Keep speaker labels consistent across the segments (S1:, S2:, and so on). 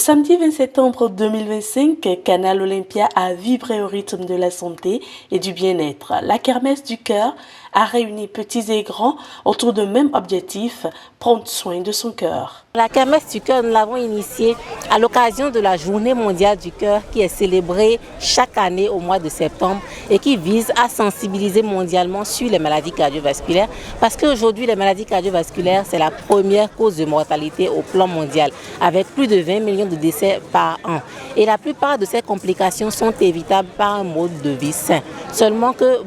S1: Samedi 20 septembre 2025, Canal Olympia a vibré au rythme de la santé et du bien-être. La kermesse du cœur a réuni petits et grands autour d'un même objectif, prendre soin de son cœur.
S2: La kermesse du cœur, nous l'avons initiée à l'occasion de la Journée mondiale du cœur qui est célébrée chaque année au mois de septembre et qui vise à sensibiliser mondialement sur les maladies cardiovasculaires parce qu'aujourd'hui, les maladies cardiovasculaires, c'est la première cause de mortalité au plan mondial avec plus de 20 millions de décès par an. Et la plupart de ces complications sont évitables par un mode de vie sain. Seulement que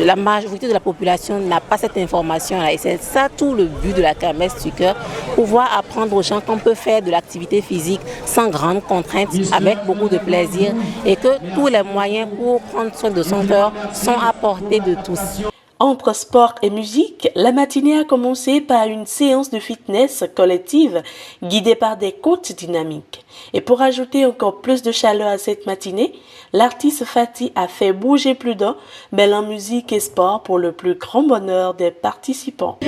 S2: la majorité de la population n'a pas cette information-là. Et c'est ça tout le but de la kermesse du cœur, pouvoir apprendre aux gens qu'on peut faire de l'activité physique sans grande contrainte, avec beaucoup de plaisir et que tous les moyens pour prendre soin de son cœur sont à portée de tous.
S1: Entre sport et musique, la matinée a commencé par une séance de fitness collective guidée par des coachs dynamiques. Et pour ajouter encore plus de chaleur à cette matinée, l'artiste Fatih a fait bouger plus d'un, mêlant musique et sport pour le plus grand bonheur des participants.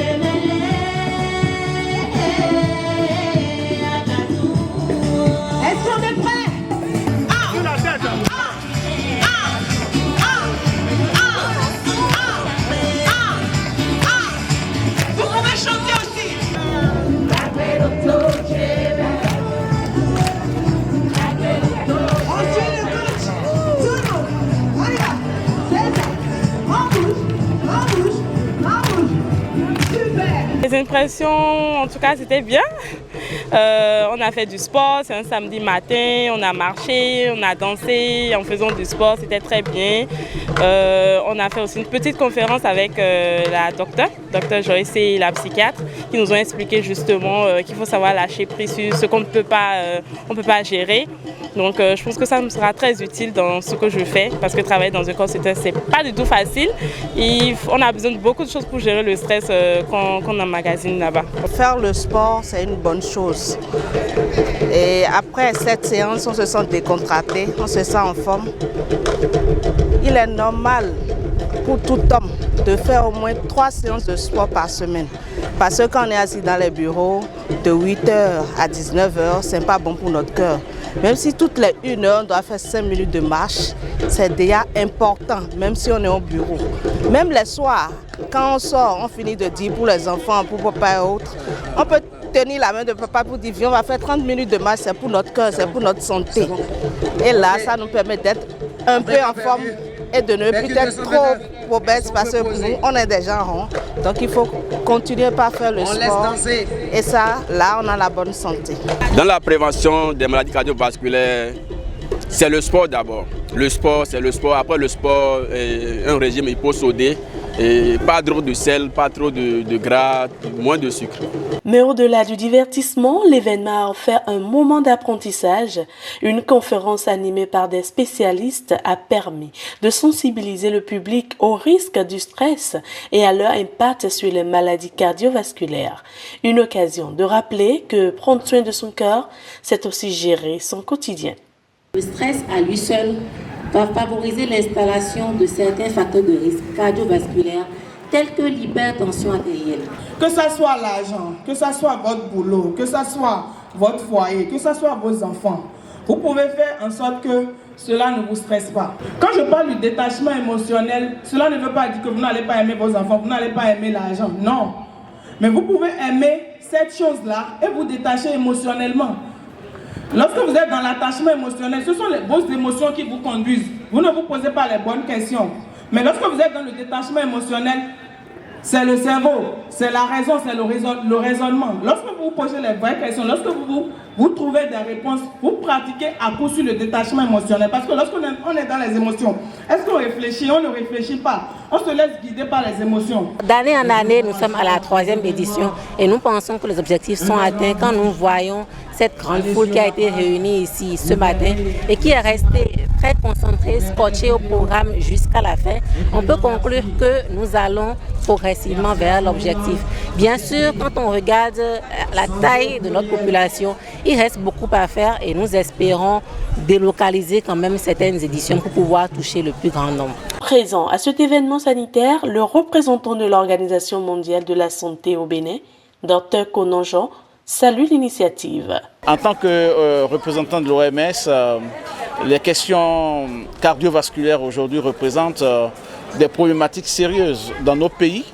S3: Les impressions, en tout cas, c'était bien. On a fait du sport, c'est un samedi matin, on a marché, on a dansé en faisant du sport, c'était très bien. On a fait aussi une petite conférence avec la docteure Joyce et la psychiatre, qui nous ont expliqué justement qu'il faut savoir lâcher prise sur ce qu'on ne peut pas gérer. Donc je pense que ça nous sera très utile dans ce que je fais, parce que travailler dans un call center, c'est pas du tout facile. On a besoin de beaucoup de choses pour gérer le stress qu'on emmagasine là-bas.
S4: Faire le sport, c'est une bonne chose. Et après cette séance, on se sent décontracté, on se sent en forme. Il est normal pour tout homme de faire au moins 3 séances de sport par semaine. Parce que quand on est assis dans les bureaux, de 8h à 19h, c'est pas bon pour notre cœur. Même si toutes les 1 heure, on doit faire 5 minutes de marche, c'est déjà important, même si on est au bureau. Même les soirs, quand on sort, on finit de dire pour les enfants, pour papa et autres, on peut tenir la main de papa pour dire, viens, on va faire 30 minutes de marche, c'est pour notre cœur, c'est pour notre santé. Et là, ça nous permet d'être un peu en forme et de ne plus être trop obèse parce que nous, on est déjà ronds. Donc il faut continuer par faire le sport. Et ça, là, on a la bonne santé.
S5: Dans la prévention des maladies cardiovasculaires, c'est le sport d'abord. Le sport, c'est le sport. Après le sport, un régime hyposodé. Et pas trop de sel, pas trop de gras, moins de sucre.
S1: Mais au-delà du divertissement, l'événement a offert un moment d'apprentissage. Une conférence animée par des spécialistes a permis de sensibiliser le public au risque du stress et à leur impact sur les maladies cardiovasculaires. Une occasion de rappeler que prendre soin de son cœur, c'est aussi gérer son quotidien.
S2: Le stress à lui seul va favoriser l'installation de certains facteurs de risque cardiovasculaires tels que l'hypertension artérielle.
S6: Que ce soit l'argent, que ce soit votre boulot, que ce soit votre foyer, que ce soit vos enfants, vous pouvez faire en sorte que cela ne vous stresse pas. Quand je parle du détachement émotionnel, cela ne veut pas dire que vous n'allez pas aimer vos enfants, vous n'allez pas aimer l'argent, non. Mais vous pouvez aimer cette chose-là et vous détacher émotionnellement. Lorsque vous êtes dans l'attachement émotionnel, ce sont vos émotions qui vous conduisent. Vous ne vous posez pas les bonnes questions. Mais lorsque vous êtes dans le détachement émotionnel, c'est le cerveau, c'est la raison, c'est le raisonnement. Lorsque vous vous posez les vraies questions, lorsque vous trouvez des réponses, vous pratiquez à coup sur le détachement émotionnel. Parce que lorsqu'on est dans les émotions, est-ce qu'on réfléchit? On ne réfléchit pas. On se laisse guider par les émotions.
S2: D'année en année, nous sommes à la 3e édition et nous pensons que les objectifs sont atteints quand nous voyons cette grande foule qui a été réunie ici ce matin et qui est restée très concentrée, scotchée au programme jusqu'à la fin. On peut conclure que nous allons progressivement vers l'objectif. Bien sûr, quand on regarde la taille de notre population, il reste beaucoup à faire et nous espérons délocaliser quand même certaines éditions pour pouvoir toucher le plus grand nombre.
S1: Présent à cet événement sanitaire, le représentant de l'Organisation mondiale de la santé au Bénin, Dr Kononjon, salue l'initiative.
S7: En tant que représentant de l'OMS, les questions cardiovasculaires aujourd'hui représentent des problématiques sérieuses dans nos pays,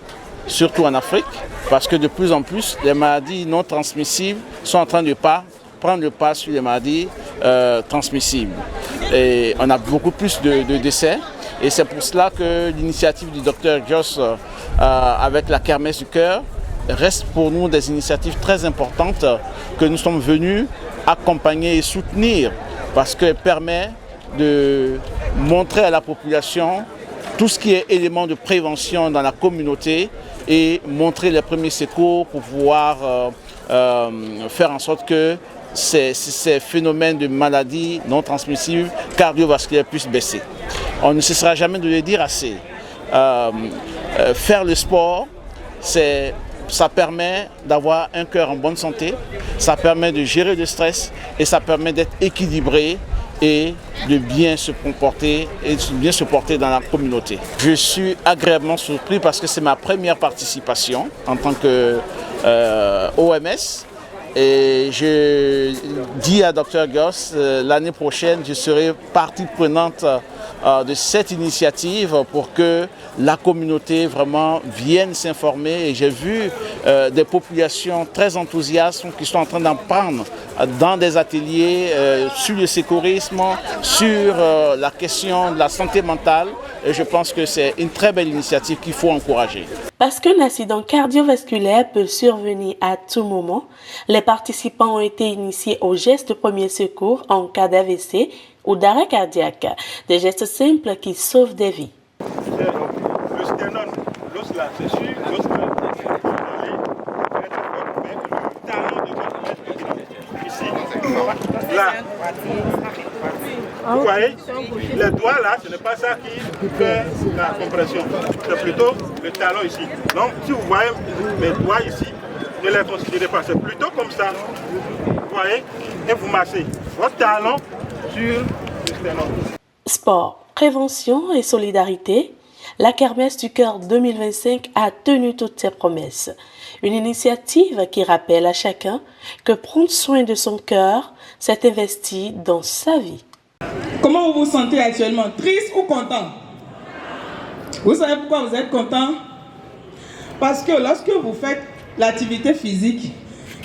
S7: surtout en Afrique, parce que de plus en plus, les maladies non transmissibles sont en train de prendre le pas sur les maladies transmissibles. Et on a beaucoup plus de décès. Et c'est pour cela que l'initiative du Dr Joss avec la Kermesse du cœur reste pour nous des initiatives très importantes que nous sommes venus accompagner et soutenir parce qu'elle permet de montrer à la population tout ce qui est élément de prévention dans la communauté et montrer les premiers secours pour pouvoir faire en sorte que ces phénomènes de maladies non transmissibles cardiovasculaires puissent baisser. On ne cessera jamais de le dire assez. Faire le sport, ça permet d'avoir un cœur en bonne santé, ça permet de gérer le stress et ça permet d'être équilibré et de bien se comporter et de bien se porter dans la communauté. Je suis agréablement surpris parce que c'est ma première participation en tant que OMS. Et je dis à Dr Goss, l'année prochaine, je serai partie prenante de cette initiative pour que la communauté vraiment vienne s'informer. Et j'ai vu des populations très enthousiastes qui sont en train d'en prendre dans des ateliers sur le secourisme, sur la question de la santé mentale. Et je pense que c'est une très belle initiative qu'il faut encourager.
S1: Parce qu'un accident cardiovasculaire peut survenir à tout moment, les participants ont été initiés aux gestes de premier secours en cas d'AVC ou d'arrêt cardiaque, des gestes simples qui sauvent des vies.
S8: Le sternum, l'os là, c'est sûr, l'os là, le talon de votre main, ici, là. Vous voyez, les doigts là, ce n'est pas ça qui fait la compression, c'est plutôt le talon ici. Donc, si vous voyez mes doigts ici, ne les considérez pas, c'est plutôt comme ça. Vous voyez, et vous massez votre talon sur le sternum.
S1: Sport, prévention et solidarité, la Kermesse du cœur 2025 a tenu toutes ses promesses. Une initiative qui rappelle à chacun que prendre soin de son cœur, c'est investi dans sa vie.
S6: Comment vous vous sentez actuellement? Triste ou content? Vous savez pourquoi vous êtes content? Parce que lorsque vous faites l'activité physique,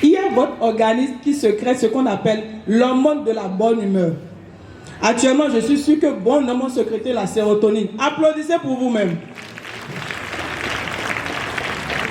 S6: il y a votre organisme qui sécrète ce qu'on appelle l'hormone de la bonne humeur. Actuellement, je suis sûr que bon hormone sécrète la sérotonine. Applaudissez pour vous-même.